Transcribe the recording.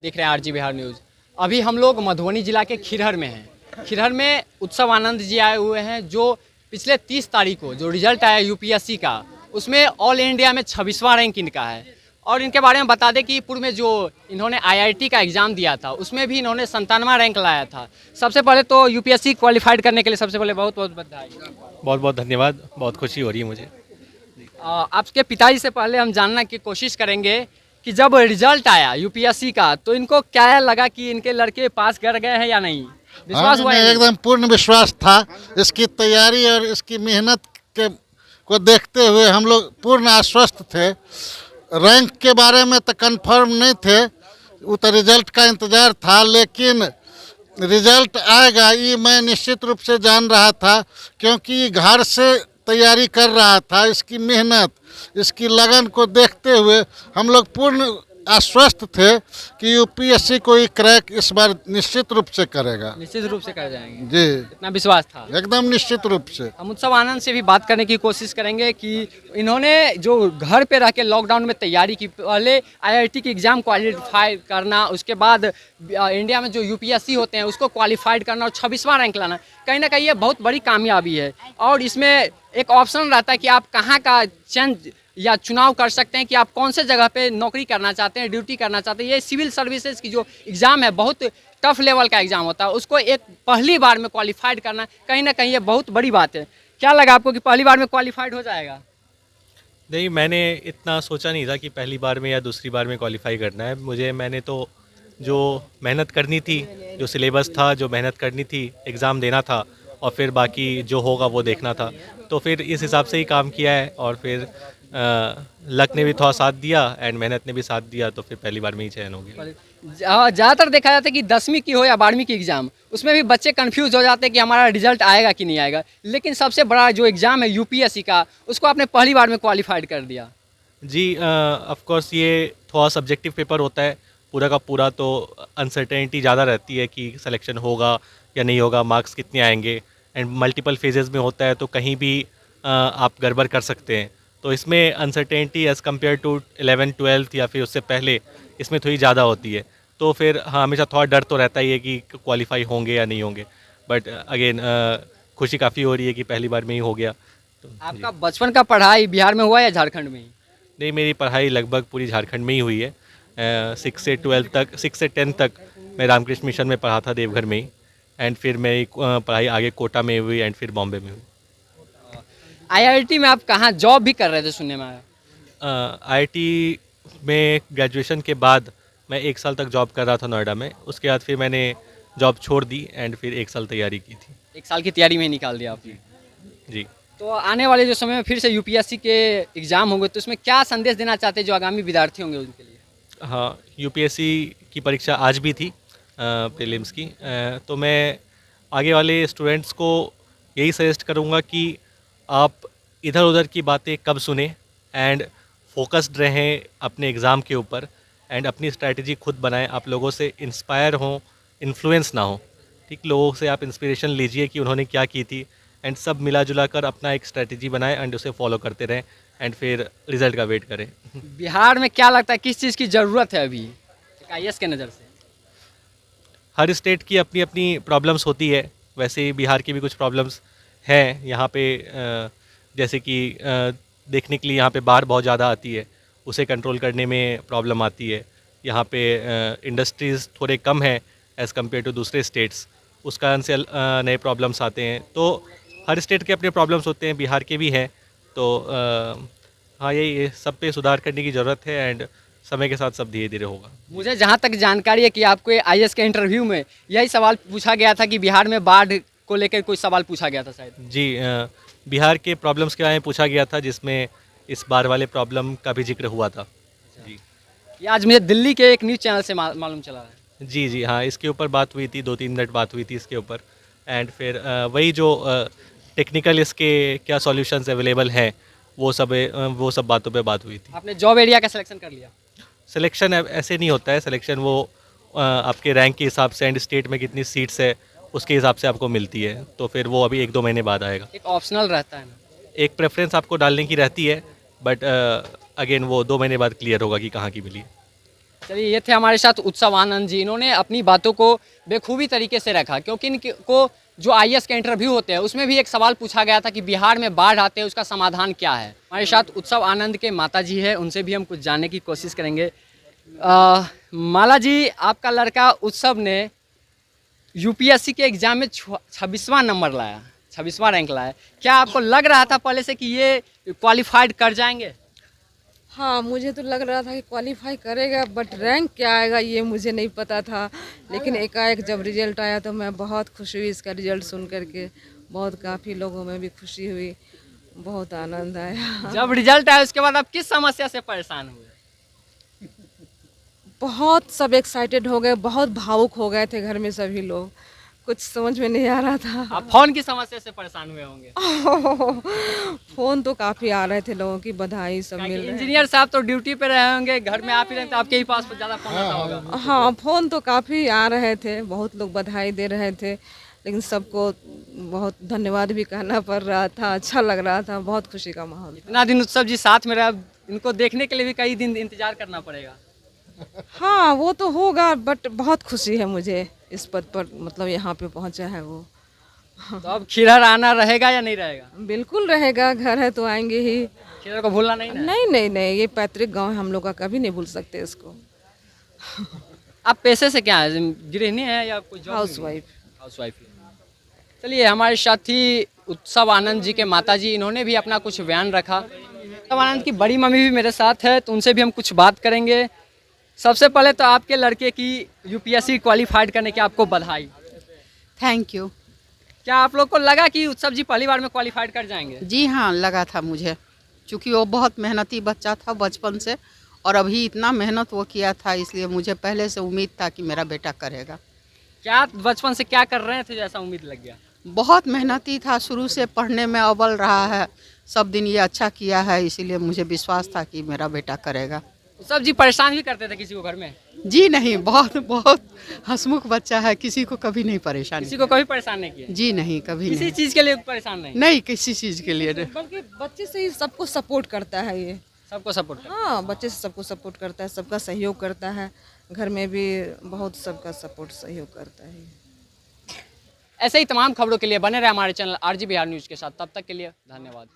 देख रहे हैं आरजी बिहार न्यूज़। अभी हम लोग मधुबनी जिला के खिरहर में हैं। खिरहर में उत्सव आनंद जी आए हुए हैं, जो पिछले 30 तारीख को जो रिजल्ट आया यूपीएससी का, उसमें ऑल इंडिया में 26वां रैंक इनका है। और इनके बारे में बता दें कि पूर्व में जो इन्होंने आईआईटी का एग्ज़ाम दिया था उसमें भी इन्होंने 97वां रैंक लाया था। सबसे पहले तो यूपीएससी क्वालिफाइड करने के लिए सबसे पहले बहुत बहुत बधाई। बहुत बहुत धन्यवाद। बहुत खुशी हो रही है मुझे। आपके पिताजी से पहले हम जानना की कोशिश करेंगे कि जब रिजल्ट आया यूपीएससी का तो इनको क्या लगा कि इनके लड़के पास कर गए हैं या नहीं? विश्वास हुआ? एकदम पूर्ण विश्वास था। इसकी तैयारी और इसकी मेहनत को देखते हुए हम लोग पूर्ण आश्वस्त थे। रैंक के बारे में तो कंफर्म नहीं थे, वो तो रिजल्ट का इंतज़ार था, लेकिन रिजल्ट आएगा ये मैं निश्चित रूप से जान रहा था, क्योंकि घर से तैयारी कर रहा था। इसकी मेहनत, इसकी लगन को देखते हुए हम लोग पूर्ण आश्वस्त थे कि यूपीएससी कोई क्रैक इस बार निश्चित रूप से करेगा। निश्चित रूप से कर जाएंगे जी, इतना विश्वास था एकदम निश्चित रूप से। हम उत्सव आनंद से भी बात करने की कोशिश करेंगे कि इन्होंने जो घर पे रह के लॉकडाउन में तैयारी की, पहले आईआईटी की एग्ज़ाम क्वालिफाई करना, उसके बाद इंडिया में जो यूपीएससी होते हैं उसको क्वालिफाइड करना और 26वां रैंक लाना, कहीं ना कहीं ये बहुत बड़ी कामयाबी है। और इसमें एक ऑप्शन रहता है कि आप कहाँ का चेंज या चुनाव कर सकते हैं कि आप कौन से जगह पे नौकरी करना चाहते हैं, ड्यूटी करना चाहते हैं। ये सिविल सर्विसेज की जो एग्ज़ाम है बहुत टफ लेवल का एग्ज़ाम होता है, उसको एक पहली बार में क्वालिफाइड करना कहीं ना कहीं ये बहुत बड़ी बात है। क्या लगा आपको कि पहली बार में क्वालिफाइड हो जाएगा? नहीं, मैंने इतना सोचा नहीं था कि पहली बार में या दूसरी बार में क्वालिफाई करना है। मैंने तो जो मेहनत करनी थी, जो सिलेबस था, जो मेहनत करनी थी, एग्ज़ाम देना था और फिर बाकी जो होगा वो देखना था। तो फिर इस हिसाब से ही काम किया है और फिर लक ने भी थोड़ा साथ दिया एंड मेहनत ने भी साथ दिया, तो फिर पहली बार में ही चयन हो गया। ज़्यादातर देखा जाता है कि 10वीं की हो या 12वीं की एग्ज़ाम, उसमें भी बच्चे कंफ्यूज हो जाते हैं कि हमारा रिजल्ट आएगा कि नहीं आएगा, लेकिन सबसे बड़ा जो एग्ज़ाम है यूपीएससी का, उसको आपने पहली बार में क्वालिफाइड कर दिया। जी, ऑफ कोर्स ये थोड़ा सब्जेक्टिव पेपर होता है पूरा का पूरा, तो अनसर्टेनिटी ज़्यादा रहती है कि सिलेक्शन होगा या नहीं होगा, मार्क्स कितने आएंगे, एंड मल्टीपल फेजेस में होता है तो कहीं भी आप गड़बड़ कर सकते हैं। तो इसमें uncertainty as compare to 11th 12th या फिर उससे पहले इसमें थोड़ी ज़्यादा होती है। तो फिर हाँ, हमेशा थोड़ा डर तो रहता ही है कि क्वालिफाई होंगे या नहीं होंगे, बट अगेन खुशी काफ़ी हो रही है कि पहली बार में ही हो गया। तो आपका बचपन का पढ़ाई बिहार में हुआ या झारखंड में ही? नहीं, मेरी पढ़ाई लगभग पूरी झारखंड में ही हुई है। 6 से 10th तक मैं रामकृष्ण मिशन में पढ़ा था देवघर में ही, एंड फिर मेरी पढ़ाई आगे कोटा में हुई एंड फिर बॉम्बे में हुई। आईआईटी में आप कहाँ जॉब भी कर रहे थे सुनने में आया? आईआईटी में ग्रेजुएशन के बाद मैं 1 साल तक जॉब कर रहा था नोएडा में। उसके बाद फिर मैंने जॉब छोड़ दी एंड फिर 1 साल तैयारी की थी। 1 साल की तैयारी में ही निकाल दिया आपने? जी। तो आने वाले जो समय में फिर से यूपीएससी के एग्ज़ाम होंगे, तो उसमें क्या संदेश देना चाहते हैं जो आगामी विद्यार्थी होंगे उनके लिए? हाँ, यूपीएससी की परीक्षा आज भी थी, प्रीलिम्स की। तो मैं आगे वाले स्टूडेंट्स को यही सजेस्ट करूँगा कि आप इधर उधर की बातें कब सुने एंड फोकस्ड रहें अपने एग्ज़ाम के ऊपर एंड अपनी स्ट्रैटेजी खुद बनाएं। आप लोगों से इंस्पायर हों, इन्फ्लुएंस ना हो। ठीक, लोगों से आप इंस्पिरेशन लीजिए कि उन्होंने क्या की थी एंड सब मिला जुला कर अपना एक स्ट्रैटेजी बनाएं एंड उसे फॉलो करते रहें एंड फिर रिज़ल्ट का वेट करें। बिहार में क्या लगता है किस चीज़ की ज़रूरत है अभी आईएएस के नज़र से? हर स्टेट की अपनी अपनी प्रॉब्लम्स होती है, वैसे ही बिहार की भी कुछ प्रॉब्लम्स हैं यहाँ पे। जैसे कि देखने के लिए यहाँ पे बाढ़ बहुत ज़्यादा आती है, उसे कंट्रोल करने में प्रॉब्लम आती है। यहाँ पे इंडस्ट्रीज़ थोड़े कम हैं एज़ कम्पेयर टू दूसरे स्टेट्स, उस कारण से नए प्रॉब्लम्स आते हैं। तो हर स्टेट के अपने प्रॉब्लम्स होते हैं, बिहार के भी हैं। तो हाँ, यही सब पे सुधार करने की ज़रूरत है एंड समय के साथ सब धीरे धीरे होगा। मुझे जहाँ तक जानकारी है कि आपको आईएएस के इंटरव्यू में यही सवाल पूछा गया था कि बिहार में बाढ़ को लेकर कोई सवाल पूछा गया था शायद। जी, बिहार के प्रॉब्लम्स के बारे में पूछा गया था, जिसमें इस बार वाले प्रॉब्लम का भी जिक्र हुआ था। जी, ये आज मुझे दिल्ली के एक न्यूज़ चैनल से मालूम चला है। जी, जी हाँ, इसके ऊपर बात हुई थी, 2-3 मिनट बात हुई थी इसके ऊपर एंड फिर वही जो टेक्निकल इसके क्या सॉल्यूशंस अवेलेबल हैं वो सब बातों पे बात हुई थी। आपने जॉब एरिया का सिलेक्शन कर लिया? सिलेक्शन ऐसे नहीं होता है, सिलेक्शन वो आपके रैंक के हिसाब से एंड स्टेट में कितनी सीट्स है उसके हिसाब से आपको मिलती है। तो फिर वो अभी 1-2 महीने बाद आएगा। एक ऑप्शनल रहता है ना? एक प्रेफरेंस आपको डालने की रहती है, बट अगेन वो 2 महीने बाद क्लियर होगा कि कहाँ की मिली है। चलिए, ये थे हमारे साथ उत्सव आनंद जी। इन्होंने अपनी बातों को बेखूबी तरीके से रखा, क्योंकि इनको जो आईएएस के इंटरव्यू होते हैं उसमें भी एक सवाल पूछा गया था कि बिहार में बाढ़ आते हैं उसका समाधान क्या है। हमारे साथ उत्सव आनंद के माता जी है, उनसे भी हम कुछ जानने की कोशिश करेंगे। माला जी, आपका लड़का उत्सव ने यूपीएससी के एग्जाम में 26वां नंबर लाया, 26वां रैंक लाया। क्या आपको लग रहा था पहले से कि ये क्वालिफाइड कर जाएंगे? हाँ, मुझे तो लग रहा था कि क्वालिफाई करेगा, बट रैंक क्या आएगा ये मुझे नहीं पता था। लेकिन एकाएक जब रिजल्ट आया तो मैं बहुत खुश हुई इसका रिजल्ट सुन करके। बहुत काफ़ी लोगों में भी खुशी हुई, बहुत आनंद आया। जब रिजल्ट आया उसके बाद आप किस समस्या से परेशान हुए? बहुत सब एक्साइटेड हो गए, बहुत भावुक हो गए थे घर में सभी लोग, कुछ समझ में नहीं आ रहा था। आप फोन की समस्या से परेशान हुए होंगे। फ़ोन तो काफ़ी आ रहे थे, लोगों की बधाई सब मिल रही। इंजीनियर साहब तो ड्यूटी पे रहे होंगे, घर में आप ही रहते, आपके ही पास ज़्यादा फोन आता होगा। हाँ, फ़ोन तो काफ़ी आ रहे थे, बहुत लोग बधाई दे रहे थे, लेकिन सबको बहुत धन्यवाद भी कहना पड़ रहा था। अच्छा लग रहा था, बहुत खुशी का माहौल। इतना दिन उत्सव जी साथ में रहा, इनको देखने के लिए भी कई दिन इंतजार करना पड़ेगा। हाँ, वो तो होगा, बट बहुत खुशी है मुझे इस पद पर, मतलब यहाँ पे पहुँचा है वो। तो अब खिरहर आना रहेगा या नहीं रहेगा? बिल्कुल रहेगा, घर है तो आएंगे ही। खिरहर को भूलना नहीं ना? नहीं नहीं नहीं, ये पैतृक गांव है हम लोग का, कभी नहीं भूल सकते इसको। आप पैसे से क्या है, गृहिणी है या कोई जॉब? हाउसवाइफ। हाउसवाइफ। चलिए, हमारे साथी उत्सव आनंद जी के माताजी, इन्होंने भी अपना कुछ बयान रखा। उत्सव आनंद की बड़ी मम्मी भी मेरे साथ है, तो उनसे भी हम कुछ बात करेंगे। सबसे पहले तो आपके लड़के की यूपीएससी क्वालिफाइड करने की आपको बधाई। Thank you. क्या आप लोग को लगा कि उत्सव जी पहली बार में क्वालिफाइड कर जाएंगे? जी हाँ, लगा था मुझे, क्योंकि वो बहुत मेहनती बच्चा था बचपन से, और अभी इतना मेहनत वो किया था, इसलिए मुझे पहले से उम्मीद था कि मेरा बेटा करेगा। क्या बचपन से क्या कर रहे थे जैसा उम्मीद लग गया? बहुत मेहनती था, शुरू से पढ़ने में अव्वल रहा है, सब दिन ये अच्छा किया है, इसीलिए मुझे विश्वास था कि मेरा बेटा करेगा। उत्सव जी परेशान भी करते थे किसी को घर में? जी नहीं, बहुत बहुत हंसमुख बच्चा है, किसी को कभी नहीं परेशान किसी को कभी परेशान नहीं किया? जी नहीं, कभी किसी नहीं। चीज के लिए परेशान नहीं? नहीं, किसी चीज़ के लिए नहीं। बल्कि बच्चे से ही सबको सपोर्ट करता है ये। सबको सपोर्ट कर। हाँ, बच्चे से सबको सपोर्ट करता है, सबका सहयोग करता है, घर में भी बहुत सबका सपोर्ट सहयोग करता है। ऐसे ही तमाम खबरों के लिए बने रहे हमारे चैनल आरजी बिहार न्यूज़ के साथ। तब तक के लिए धन्यवाद।